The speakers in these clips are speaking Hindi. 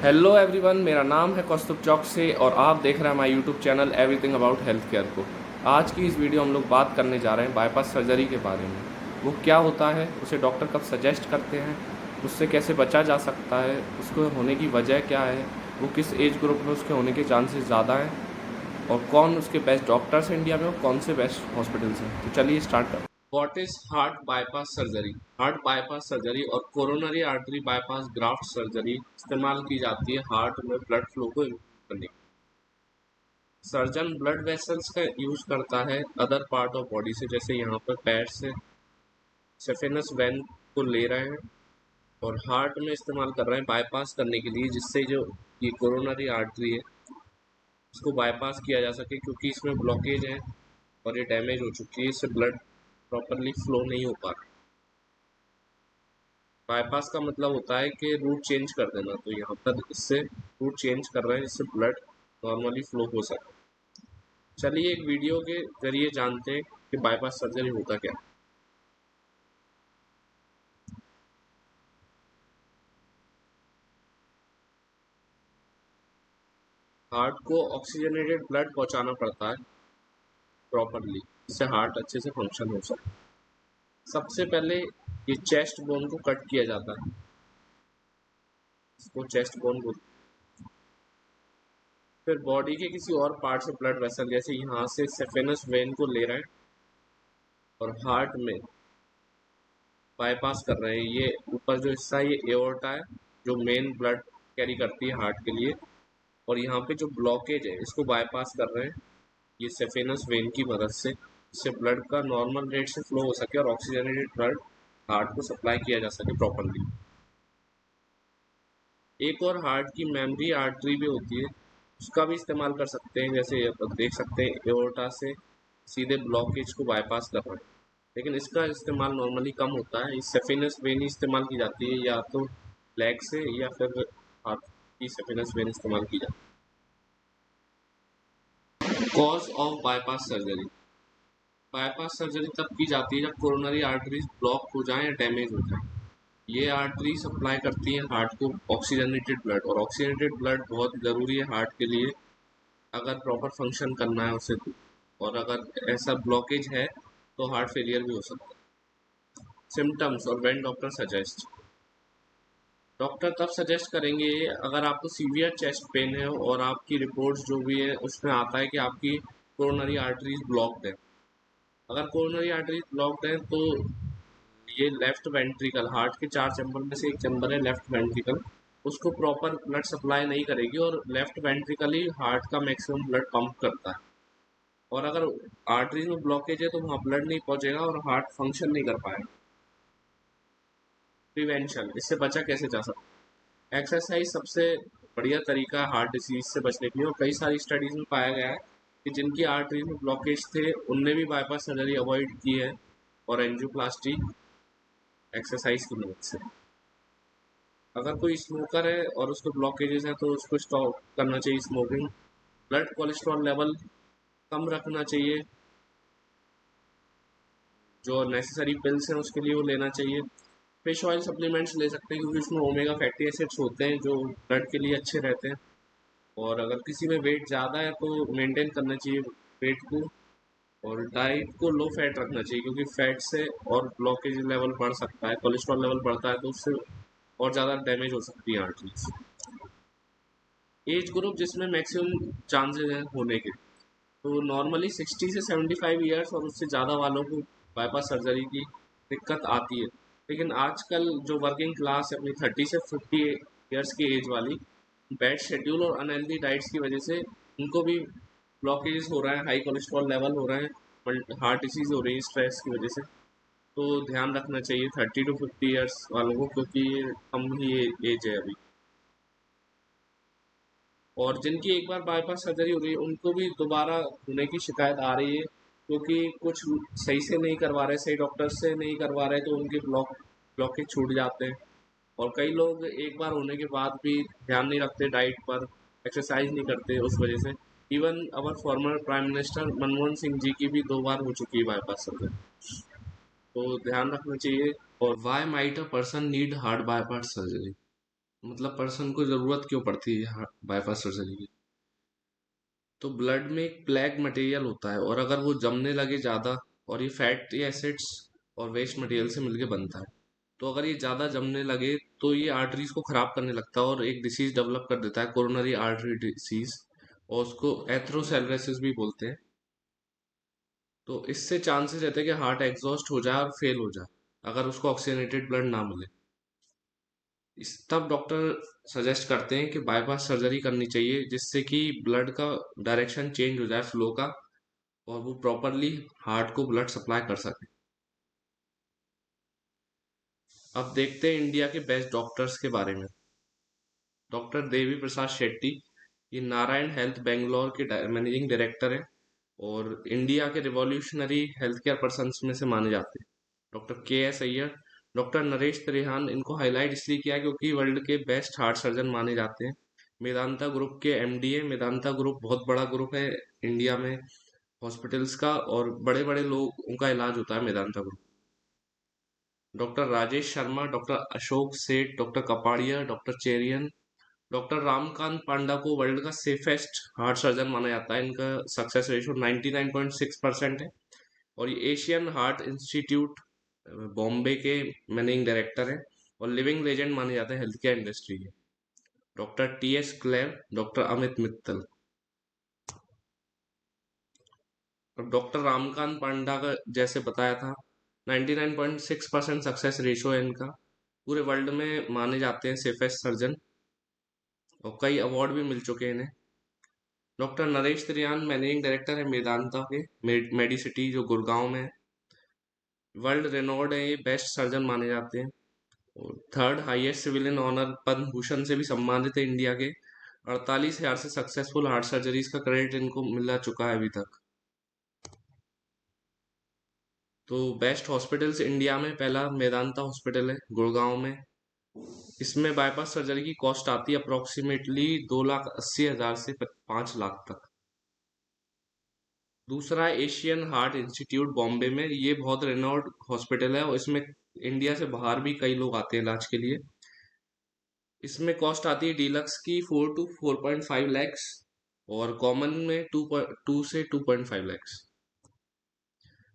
हेलो एवरीवन, मेरा नाम है कौस्तुभ चौक से और आप देख रहे हैं हमारा YouTube channel everything about health care को। आज की इस वीडियो हम लोग बात करने जा रहे हैं बाईपास सर्जरी के बारे में। वो क्या होता है, उसे डॉक्टर कब सजेस्ट करते हैं, उससे कैसे बचा जा सकता है, उसको होने की वजह क्या है, वो किस एज ग्रुप में उसके होने के चांसेस ज़्यादा हैं और कौन उसके बेस्ट डॉक्टर्स हैं इंडिया में और कौन से बेस्ट हॉस्पिटल्स हैं। तो चलिए स्टार्ट करते हैं। What is heart bypass surgery? Heart bypass surgery और coronary artery bypass graft surgery इस्तेमाल की जाती है हार्ट में ब्लड फ्लो को इम्प्रूव करने के लिए। सर्जन ब्लड वेसल्स का यूज करता है अदर पार्ट ऑफ बॉडी से, जैसे यहाँ पर पैर से सेफेनस वेन को ले रहे हैं और हार्ट में इस्तेमाल कर रहे हैं बाईपास करने के लिए, जिससे जो ये कोरोनरी आर्टरी है इसको बाईपास किया जा सके, क्योंकि इसमें ब्लॉकेज है और ये डैमेज हो चुकी है, इससे ब्लड प्रॉपरली फ्लो नहीं हो पा रहा। बाईपास का मतलब होता है कि रूट चेंज कर देना, तो यहाँ पर इससे रूट चेंज कर रहे हैं जिससे ब्लड नॉर्मली फ्लो हो सके। चलिए एक वीडियो के जरिए जानते हैं कि बाईपास सर्जरी होता क्या है। हार्ट को ऑक्सीजनेटेड ब्लड पहुंचाना पड़ता है प्रॉपरली, जिससे हार्ट अच्छे से फंक्शन हो सके। सबसे पहले ये चेस्ट बोन को कट किया जाता है, इसको चेस्ट बोन बोलते हैं। फिर बॉडी के किसी और पार्ट से ब्लड वेसल, जैसे यहाँ से सेफेनस वेन को ले रहे हैं और हार्ट में बाईपास कर रहे हैं। ये ऊपर जो हिस्सा है ये एओर्टा है, जो मेन ब्लड कैरी करती है हार्ट के लिए, और यहाँ पे जो ब्लॉकेज है इसको बाईपास कर रहे हैं ये सेफेनस वेन की मदद से, जिससे ब्लड का नॉर्मल रेट से फ्लो हो सके और ऑक्सीजनेटेड ब्लड हार्ट को सप्लाई किया जा सके प्रॉपरली। एक और हार्ट की मेमरी आर्टरी भी होती है, उसका भी इस्तेमाल कर सकते हैं, जैसे देख सकते हैं एओर्टा से सीधे ब्लॉकेज को बाईपास कर रहे हैं, लेकिन इसका इस्तेमाल नॉर्मली कम होता है। इस सेफिनस वेन ही इस्तेमाल की जाती है, या तो लेग से या फिर हाथ की सेफिनस वेन इस्तेमाल की जाती है। Cause of bypass surgery. Bypass surgery तब की जाती है जब कोरोनरी आर्टरीज ब्लॉक हो जाएं या डैमेज हो जाएं। ये आर्टरी सप्लाई करती है हार्ट को ऑक्सीजनेटेड ब्लड, और ऑक्सीजनेटेड ब्लड बहुत ज़रूरी है हार्ट के लिए अगर प्रॉपर फंक्शन करना है उसे। और अगर ऐसा ब्लॉकेज है तो हार्ट फेलियर भी हो सकता है। सिम्टम्स और व्हेन डॉक्टर सजेस्ट। डॉक्टर तब सजेस्ट करेंगे अगर आपको सीवियर चेस्ट पेन है और आपकी रिपोर्ट्स जो भी है उसमें आता है कि आपकी कोरोनरी आर्टरीज ब्लॉक्ड है। अगर कोरोनरी आर्टरीज ब्लॉक्ड है तो ये लेफ्ट वेंट्रिकल, हार्ट के 4 चैम्बर में से एक चैम्बर है लेफ्ट वेंट्रिकल, उसको प्रॉपर ब्लड सप्लाई नहीं करेगी, और लेफ्ट वेंट्रिकल ही हार्ट का मैक्सिमम ब्लड पंप करता है। और अगर आर्टरीज में ब्लॉकेज है तो वहाँ ब्लड नहीं पहुँचेगा और हार्ट फंक्शन नहीं कर पाएगा। प्रिवेंशन, इससे बचा कैसे जा सकता है? एक्सरसाइज सबसे बढ़िया तरीका है हार्ट डिसीज से बचने के लिए, और कई सारी स्टडीज में पाया गया है कि जिनकी आर्टरीज में ब्लॉकेज थे उनने भी बाईपास सर्जरी अवॉइड की है और एंजियोप्लास्टी एक्सरसाइज की मदद से। अगर कोई स्मोकर है और उसको ब्लॉकेजेस है तो उसको स्टॉप करना चाहिए स्मोकिंग। ब्लड कोलेस्ट्रॉल लेवल कम रखना चाहिए, जो नेसेसरी पिल्स हैं उसके लिए वो लेना चाहिए। फिश ऑयल सप्लीमेंट्स ले सकते हैं क्योंकि उसमें ओमेगा फैटी एसिड्स होते हैं जो ब्लड के लिए अच्छे रहते हैं। और अगर किसी में वेट ज़्यादा है तो मेंटेन करना चाहिए वेट को, और डाइट को लो फैट रखना चाहिए, क्योंकि फैट से और ब्लॉकेज लेवल बढ़ सकता है, कोलेस्ट्रॉल लेवल बढ़ता है तो उससे और ज़्यादा डैमेज हो सकती है आर्टरीज। एज ग्रुप जिसमें मैक्सिमम चांसेस हैं होने के, तो नॉर्मली 60 से 75 ईयर्स और उससे ज़्यादा वालों को बाईपास सर्जरी की दिक्कत आती है। लेकिन आजकल जो वर्किंग क्लास है अपनी 30 से 50 ईयर्स की एज वाली, बैड शेड्यूल और अनहेल्दी डाइट्स की वजह से उनको भी ब्लॉकेजेस हो रहा है, हाई कोलेस्ट्रॉल लेवल हो रहे हैं, हार्ट डिसीज हो रही है स्ट्रेस की वजह से। तो ध्यान रखना चाहिए 30 to 50 ईयर्स वालों को, क्योंकि कम ही एज है अभी। और जिनकी एक बार बाईपास सर्जरी हो रही है उनको भी दोबारा होने की शिकायत आ रही है, क्योंकि कुछ सही से नहीं करवा रहे, सही डॉक्टर से नहीं करवा रहे, तो उनके ब्लॉकेज छूट जाते हैं। और कई लोग एक बार होने के बाद भी ध्यान नहीं रखते डाइट पर, एक्सरसाइज नहीं करते उस वजह से। Even our former prime minister Manmohan Singh ji की भी 2 बार हो चुकी है बाईपास सर्जरी, तो ध्यान रखना चाहिए। और why might a person need heart bypass surgery? मतलब पर्सन को ज़रूरत क्यों पड़ती है बाईपास सर्जरी की? तो ब्लड में एक प्लेग मटेरियल होता है और अगर वो जमने लगे ज़्यादा, और ये फैटी एसिड्स और वेस्ट मटेरियल से मिलके बनता है, तो अगर ये ज़्यादा जमने लगे तो ये आर्टरीज को ख़राब करने लगता है और एक डिसीज डेवलप कर देता है, कोरोनरी आर्टरी डिसीज, और उसको एथ्रोसेलरेसिस भी बोलते हैं। तो इससे चांसेस रहते हैं कि हार्ट एग्जॉस्ट हो जाए और फेल हो जाए अगर उसको ऑक्सीजनेटेड ब्लड ना मिले। इस तब डॉक्टर सजेस्ट करते हैं कि बाईपास सर्जरी करनी चाहिए, जिससे कि ब्लड का डायरेक्शन चेंज हो जाए, फ्लो का, और वो प्रॉपरली हार्ट को ब्लड सप्लाई कर सके। अब देखते हैं इंडिया के बेस्ट डॉक्टर्स के बारे में। डॉक्टर देवी प्रसाद शेट्टी, ये नारायण हेल्थ बेंगलोर के मैनेजिंग डायरेक्टर हैं और इंडिया के रिवॉल्यूशनरी हेल्थ केयर पर्सन में से माने जाते हैं। डॉक्टर के एस अय्यर, डॉक्टर नरेश त्रिहान, इनको हाईलाइट इसलिए किया क्योंकि वर्ल्ड के बेस्ट हार्ट सर्जन माने जाते हैं। मेदांता ग्रुप के एमडी है। मेदांता ग्रुप बहुत बड़ा ग्रुप है इंडिया में हॉस्पिटल्स का, और बड़े बड़े लोगों का इलाज होता है Medanta group. Doctor Rajesh Sharma, doctor Ashok Seth, doctor Kapadia, doctor Cherian, doctor Ramkant Panda को वर्ल्ड का सेफेस्ट हार्ट सर्जन माना जाता है। इनका सक्सेस रेशियो 99.6% है। और ये एशियन हार्ट इंस्टीट्यूट बॉम्बे के मैनेजिंग डायरेक्टर हैं और लिविंग लेजेंड माने जाते हैं हेल्थ केयर इंडस्ट्री के। डॉक्टर टी एस क्लेर, डॉक्टर अमित मित्तल, और डॉक्टर रामकांत पांडा का जैसे बताया था 99.6% सक्सेस रेशियो है इनका। पूरे वर्ल्ड में माने जाते हैं सेफेस्ट सर्जन और कई अवार्ड भी मिल चुके हैं इन्हें। डॉक्टर नरेश त्रियान मैनेजिंग डायरेक्टर है मेदांता के मेडिसिटी जो गुड़गांव में है। वर्ल्ड रेनोर्ड है, ये बेस्ट सर्जन माने जाते हैं और third highest civilian honour Padma Bhushan से भी सम्मानित है इंडिया के। 48,000 से सक्सेसफुल हार्ट सर्जरीज का क्रेडिट इनको मिल चुका है अभी तक। तो बेस्ट हॉस्पिटल्स इंडिया में पहला मेदांता हॉस्पिटल है गुड़गांव में। इसमें बाईपास सर्जरी की कॉस्ट आती है अप्रोक्सीमेटली 2,80,000 से 5 लाख तक। दूसरा है एशियन हार्ट इंस्टीट्यूट बॉम्बे में। ये बहुत रेनोल्ड हॉस्पिटल है और इसमें इंडिया से बाहर भी कई लोग आते हैं इलाज के लिए। इसमें कॉस्ट आती है डीलक्स की 4 to 4.5 लैक्स और कॉमन में 2 से 2.5 लैक्स।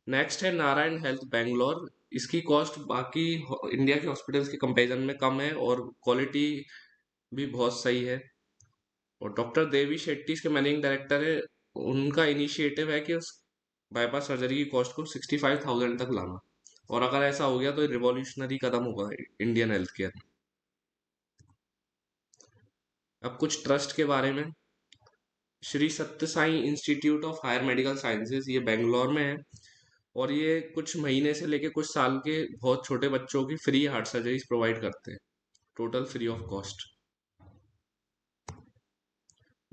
नेक्स्ट है नारायण हेल्थ बेंगलोर। इसकी कॉस्ट बाकी इंडिया के हॉस्पिटल्स के कंपैरिजन में कम है और क्वालिटी भी बहुत सही है। और डॉक्टर देवी शेट्टी इसके मैनेजिंग डायरेक्टर है। उनका इनिशिएटिव है कि उस बाईपास सर्जरी की कॉस्ट को 65,000 तक लाना, और अगर ऐसा हो गया तो रिवॉल्यूशनरी कदम होगा इंडियन हेल्थ केयर में। अब कुछ ट्रस्ट के बारे में। Shri Sathya Sai institute of higher medical sciences, ये बेंगलोर में है और ये कुछ महीने से लेके कुछ साल के बहुत छोटे बच्चों की फ्री हार्ट सर्जरीज प्रोवाइड करते हैं, टोटल फ्री ऑफ कॉस्ट।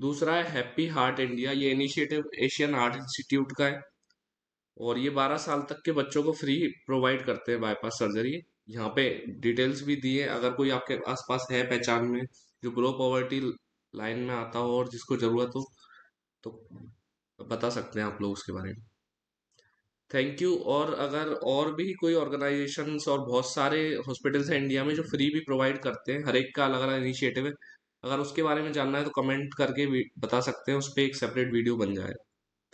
दूसरा है हैप्पी हार्ट इंडिया। ये इनिशिएटिव एशियन हार्ट इंस्टीट्यूट का है और ये 12 साल तक के बच्चों को फ्री प्रोवाइड करते हैं बाईपास सर्जरी। यहाँ पे डिटेल्स भी दिए, अगर कोई आपके आसपास है पहचान में जो बिलो पॉवर्टी लाइन में आता हो और जिसको ज़रूरत हो तो बता सकते हैं आप लोग उसके बारे में। Thank you. और अगर और भी कोई ऑर्गेनाइजेशंस और बहुत सारे हॉस्पिटल्स हैं इंडिया में जो फ्री भी प्रोवाइड करते हैं, हर एक का अलग अलग इनिशिएटिव है, अगर उसके बारे में जानना है तो कमेंट करके बता सकते हैं, उस पर एक सेपरेट वीडियो बन जाएगा।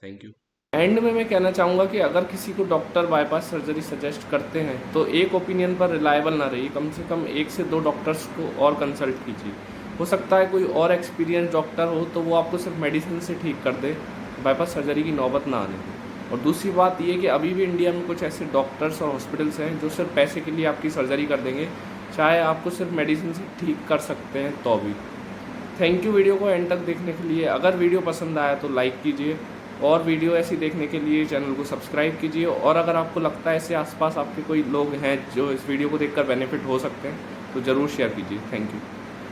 Thank you. एंड में मैं कहना चाहूँगा कि अगर किसी को डॉक्टर बाईपास सर्जरी सजेस्ट करते हैं तो एक ओपिनियन पर रिलायबल ना रहिए, कम से कम 1 से 2 डॉक्टर्स को और कंसल्ट कीजिए। हो सकता है कोई और एक्सपीरियंस डॉक्टर हो तो वो आपको सिर्फ मेडिसिन से ठीक कर दे, बाईपास सर्जरी की नौबत ना आने दे। और दूसरी बात ये कि अभी भी इंडिया में कुछ ऐसे डॉक्टर्स और हॉस्पिटल्स हैं जो सिर्फ पैसे के लिए आपकी सर्जरी कर देंगे, चाहे आपको सिर्फ मेडिसिन से ठीक कर सकते हैं तो भी। थैंक यू वीडियो को एंड तक देखने के लिए। अगर वीडियो पसंद आया तो लाइक कीजिए और वीडियो ऐसी देखने के लिए चैनल को सब्सक्राइब कीजिए। और अगर आपको लगता है ऐसे आसपास आपके कोई लोग हैं जो इस वीडियो को देखकर बेनिफिट हो सकते हैं तो ज़रूर शेयर कीजिए। Thank you.